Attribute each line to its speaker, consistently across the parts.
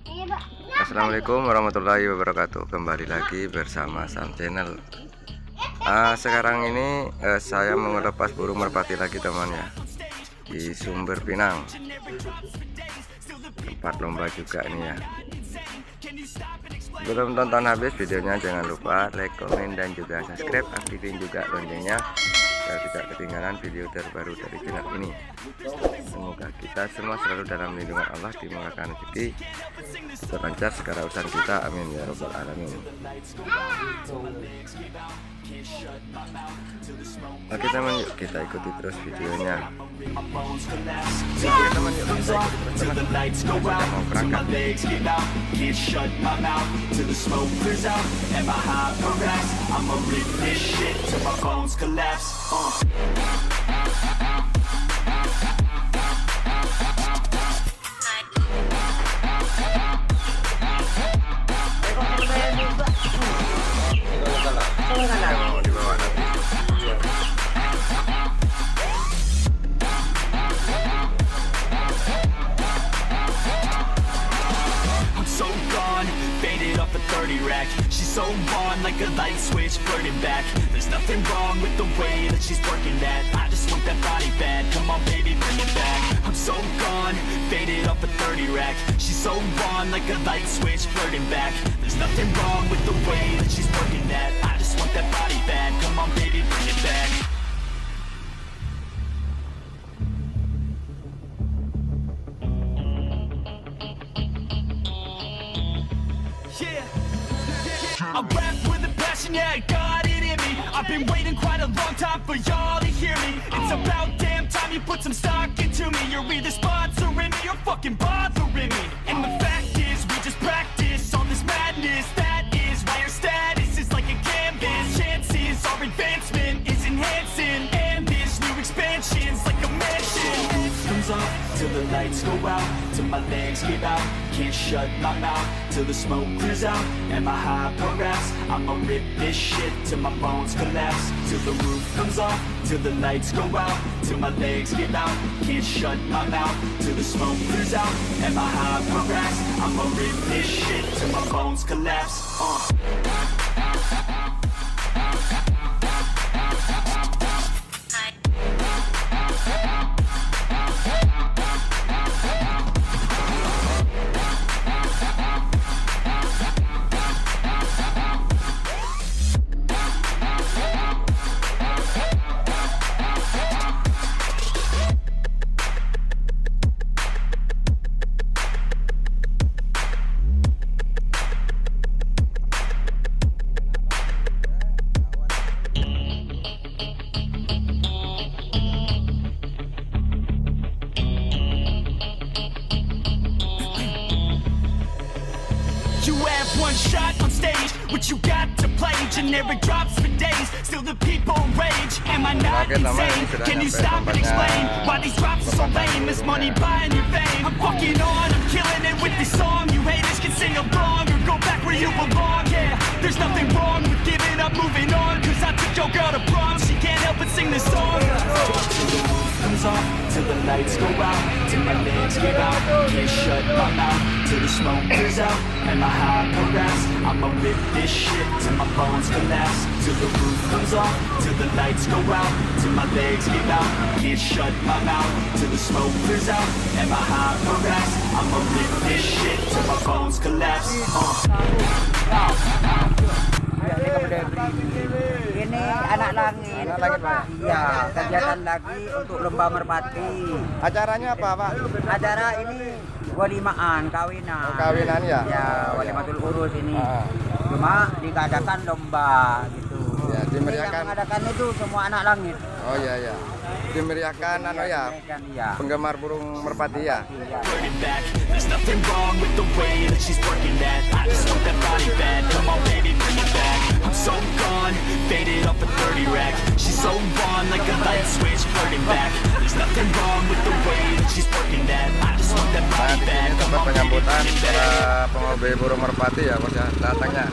Speaker 1: Assalamualaikum warahmatullahi wabarakatuh. Kembali lagi bersama Sam Channel. Sekarang ini saya mau ngelepas burung merpati lagi temannya di Sbr Pinang. Tempat lomba juga ini ya. Belum tonton habis videonya, jangan lupa like, komen, dan juga subscribe. Aktifin juga loncengnya biar tidak ketinggalan video terbaru dari channel ini. Semoga kita semua selalu dalam lindungan Allah, dimurahkan rezeki, terlancar segala urusan kita, amin ya robbal alamin. Oke teman, yuk kita ikuti terus videonya. Oke teman, yuk kita ikuti terus teman. Kita mau berangkat.
Speaker 2: She's so on like a light switch, flirting back. There's nothing wrong with the way that she's working that. I just want that body bad. Come on baby, bring it back. I'm so gone, faded off a 30 rack. She's so on like a light switch, flirting back. There's nothing wrong with the way that she's working that. I just want that body bad. Come on baby, bring it back. I rap with a passion, yeah, I got it in me. I've been waiting quite a long time for y'all to hear me. It's about damn time you put some stock into me. You're either sponsoring me or fucking bothering me. And the fact is, we just practice on this madness. That is why your status is like a canvas. Chances our advancement is enhancing, and this new expansion's like a mansion. Comes off till the lights go out, till my legs give out. Can't shut my mouth till the smoke clears out. And my hyper raps, I'ma rip this shit till my bones collapse. Till the roof comes off, till the lights go out, till my legs give out. Can't shut my mouth till the smoke clears out. And my hyper raps, I'ma rip this shit till my bones collapse. One shot on stage, what you got to play? Generic drops for days, still the people rage. Am I not insane? Can you stop and explain why these drops are so lame? Is money buying your fame? I'm fucking on, I'm killing it with this song. You haters can sing along or go back where you belong. Yeah, there's nothing wrong with giving up, moving on. Cause I took your girl to prom, she can't help but sing this song. Till the roof comes off, till the lights go out, till my legs give out. Can't shut my mouth till the smoke clears out. And my hyper raps, I'ma rip this shit till my bones collapse. Till the roof comes off, till the lights go out, till my legs give out. Can't shut my mouth till the smoke clears out. And my hyper raps, I'ma rip this shit till my bones collapse.
Speaker 3: Ini anak langit.
Speaker 1: Anak langit, Pak.
Speaker 3: Iya, kegiatan lagi untuk lomba merpati.
Speaker 1: Acaranya apa, Pak?
Speaker 3: Acara ini walimaan, kawinan.
Speaker 1: Oh, kawinan ya?
Speaker 3: Ya, walimatul urus ini. Cuma dikadakan lomba gitu.
Speaker 1: Ya, dimeriahkan.
Speaker 3: Yang mengadakan itu semua anak langit.
Speaker 1: Oh iya ya. Dimeriahkan ya.
Speaker 3: Iya.
Speaker 1: Penggemar burung merpati ya.
Speaker 2: There's nothing wrong with the way that she's working that. I just want that body bad. Come on baby, bring it back. I'm so gone, faded off a 30 rack. She's so on like a light switch, flirting back. There's nothing wrong with the way that she's working that. I just want that body bad. Come on baby,
Speaker 1: Penyambutan
Speaker 2: bring it back.
Speaker 1: para penghobi burung merpati ya, Bos ya, datangnya.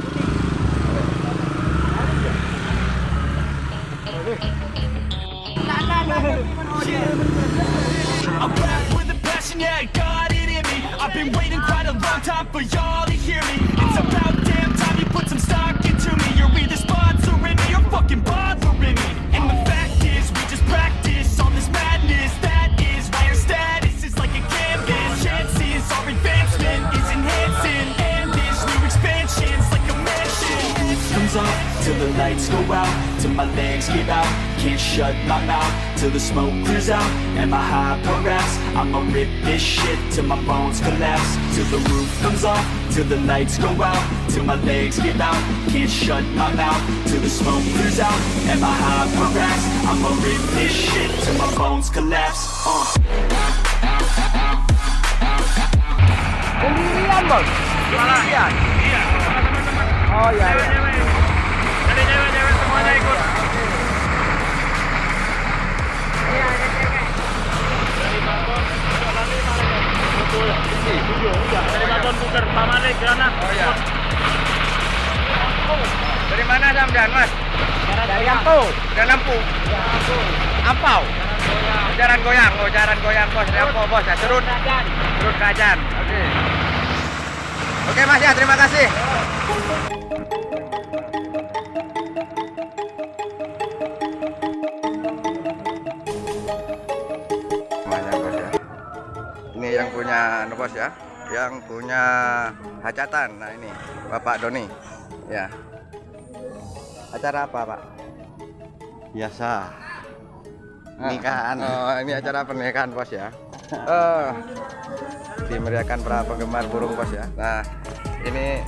Speaker 2: I'm back with a passion, yeah, I got it in me. I've been waiting quite a long time for y'all to hear me. It's about damn time you put some stock into me. You're either sponsoring me or fucking bothering me. And the fact is, we just practice all this madness. That is why our status is like a canvas. Chances our advancement is enhancing, and this new expansion's like a mansion. Comes off till the lights go out, till my legs give out. Can't shut my mouth till the smoke clears out. And my hyper raps, I'ma rip this shit till my bones collapse. Till the roof comes off, till the lights go out, till my legs give out. Can't shut my mouth till the smoke clears out. And my hyper raps, I'ma rip this shit till my bones collapse.
Speaker 3: Sendirian bos? Sendirian?
Speaker 4: Iya.
Speaker 3: Oh iya.
Speaker 4: Cewek-cewek. Dari cewek-cewek semuanya ikut. Iya, ada cewek. Dari Babon, Jalan betul. Vidio, enggak. Dari Babon Buker, Pamane, Jalan.
Speaker 1: Oh iya. Dari mana Samdan, Mas?
Speaker 3: Dari Ampu.
Speaker 1: Dari Lampu. Ampau. Jalan goyang. Oh, jalan goyang bos. Dari Ampau bos. Ya, Serut Kerajaan. Oke. Oke Mas ya, terima kasih. Semuanya bos ya. Ini yang punya bos ya, yang punya hajatan. Nah ini Bapak Doni. Ya. Acara apa Pak?
Speaker 5: Biasa nikahan.
Speaker 1: Oh, ini acara pernikahan bos ya. Dimeriahkan para penggemar burung bos ya. Nah ini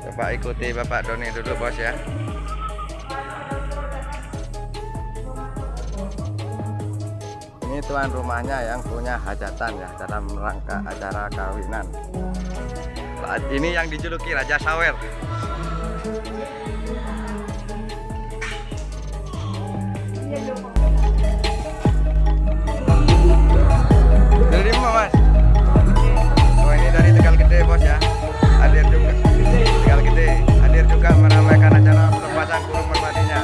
Speaker 1: coba ikuti Bapak Doni dulu bos ya. Ini tuan rumahnya yang punya hajatan ya, dalam rangka acara kawinan. Ini yang dijuluki Raja Sawer. Dari mana Mas? Oh ini dari Tegal Gede bos ya. Hadir juga Tegal Gede. Hadir juga meramaikan acara pelepasan burung merpatinya.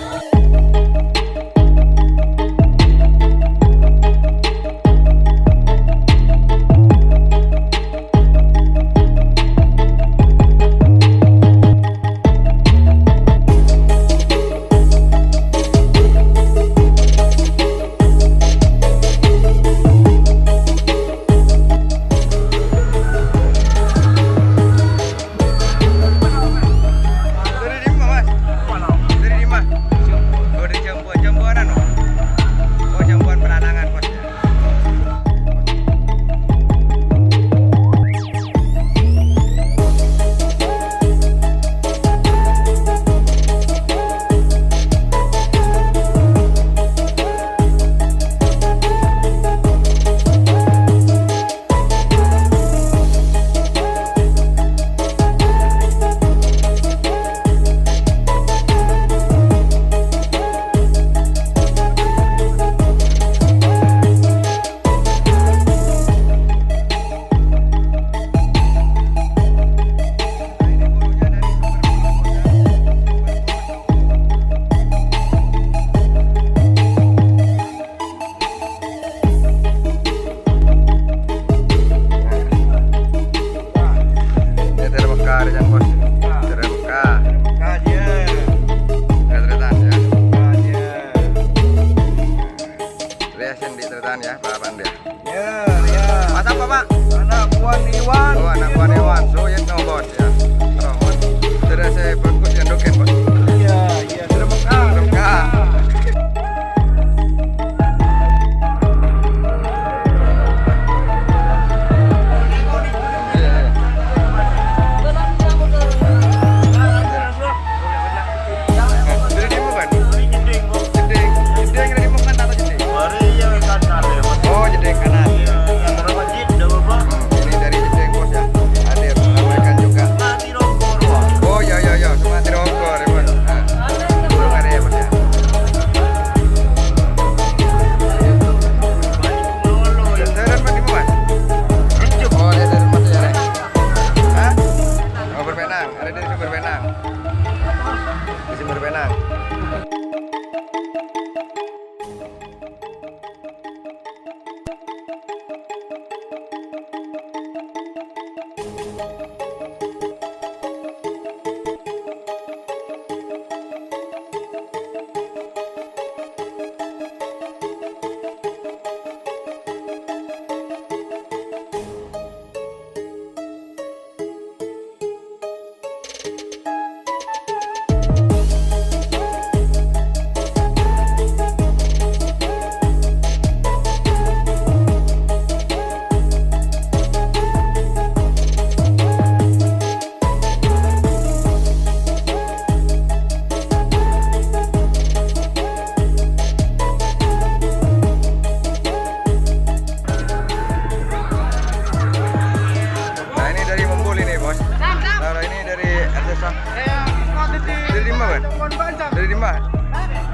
Speaker 1: Dari di mana?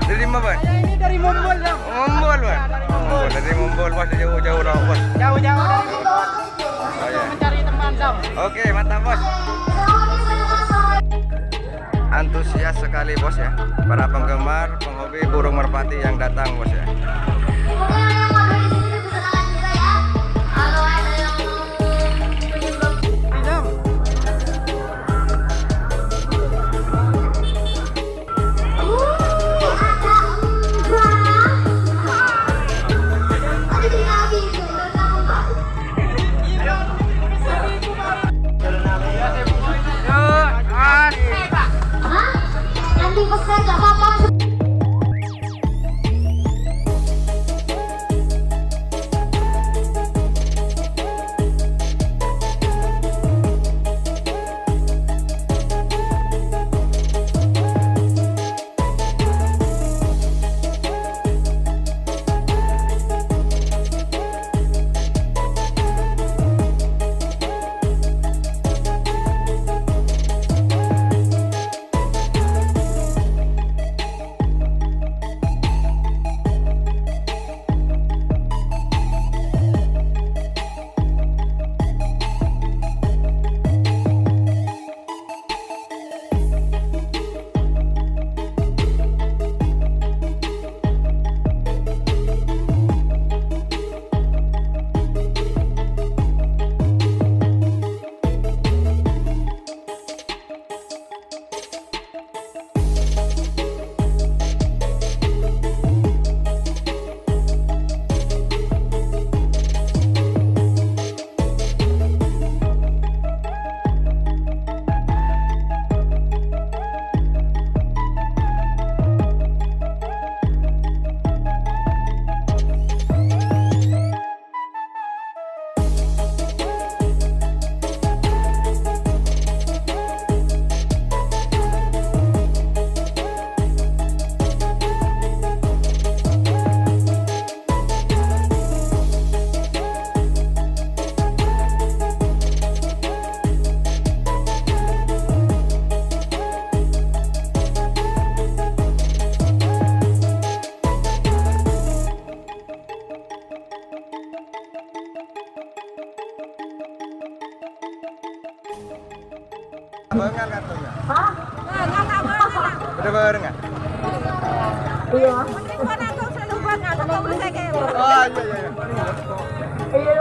Speaker 1: Dari di mana, Bang?
Speaker 3: Ini dari Mombol, Bang.
Speaker 1: Mombol, Bang. Oh, dari Mombol, Bos. Jauh-jauh lah, Bos.
Speaker 3: Jauh-jauh dari Mombol.
Speaker 1: Oh, ya.
Speaker 3: Mencari teman, Bang.
Speaker 1: Oke, mantap, Bos. Antusias sekali, Bos ya. Para penggemar, penghobi burung merpati yang datang, Bos ya.
Speaker 6: Nanti pesan gak apa-apa.
Speaker 1: Barengan kartunya?
Speaker 6: Hah?
Speaker 7: Enggak barengan.
Speaker 1: Udah barengan?
Speaker 6: Iya.
Speaker 7: Mending aku selalu banget kalau saya kayak
Speaker 1: Oh, iya.
Speaker 6: Iya.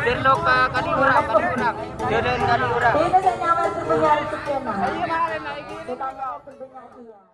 Speaker 3: Dirlok kali urang. Jodoh kali urang.
Speaker 6: Ini saya nyaman sebenarnya sekian. Iya, setengah sebenarnya.